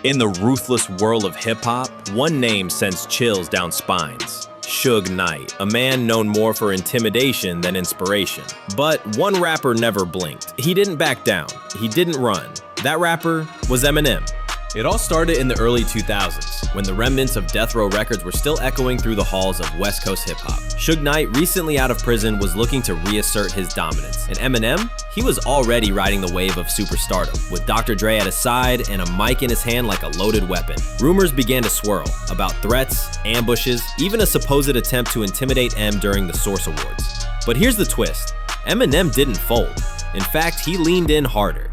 In the ruthless whirl of hip-hop, one name sends chills down spines. Suge Knight, a man known more for intimidation than inspiration. But one rapper never blinked. He didn't back down. He didn't run. That rapper was Eminem. It all started in the early 2000s, when the remnants of Death Row Records were still echoing through the halls of West Coast hip-hop. Suge Knight, recently out of prison, was looking to reassert his dominance. And Eminem? He was already riding the wave of superstardom, with Dr. Dre at his side and a mic in his hand like a loaded weapon. Rumors began to swirl about threats, ambushes, even a supposed attempt to intimidate M during the Source Awards. But here's the twist. Eminem didn't fold. In fact, he leaned in harder.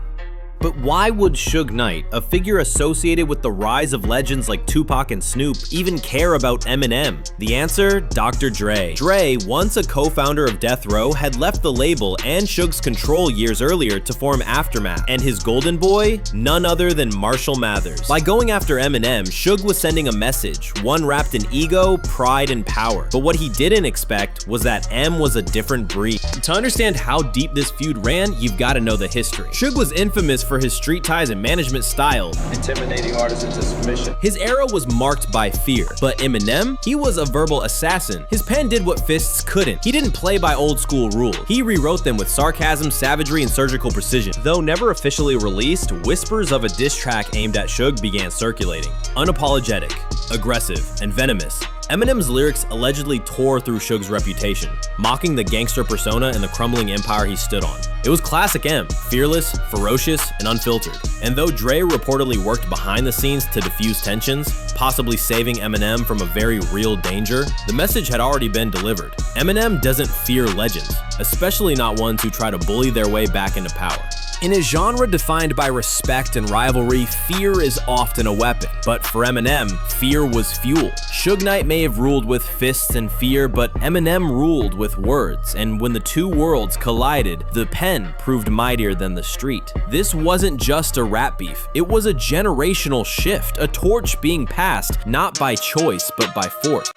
But why would Suge Knight, a figure associated with the rise of legends like Tupac and Snoop, even care about Eminem? The answer? Dr. Dre. Dre, once a co-founder of Death Row, had left the label and Suge's Control years earlier to form Aftermath, and his golden boy? None other than Marshall Mathers. By going after Eminem, Suge was sending a message, one wrapped in ego, pride, and power. But what he didn't expect was that M was a different breed. To understand how deep this feud ran, you've got to know the history. Suge was infamous for his street ties and management style, intimidating artists into submission. His era was marked by fear, but Eminem, he was a verbal assassin. His pen did what fists couldn't. He didn't play by old school rules. He rewrote them with sarcasm, savagery, and surgical precision. Though never officially released, whispers of a diss track aimed at Suge began circulating. Unapologetic, aggressive, and venomous, Eminem's lyrics allegedly tore through Suge's reputation, mocking the gangster persona and the crumbling empire he stood on. It was classic M, fearless, ferocious, and unfiltered. And though Dre reportedly worked behind the scenes to diffuse tensions, possibly saving Eminem from a very real danger, the message had already been delivered. Eminem doesn't fear legends, especially not ones who try to bully their way back into power. In a genre defined by respect and rivalry, fear is often a weapon. But for Eminem, fear was fuel. Suge Knight may have ruled with fists and fear, but Eminem ruled with words. And when the two worlds collided, the pen proved mightier than the street. This wasn't just a rap beef. It was a generational shift, a torch being passed, not by choice, but by force.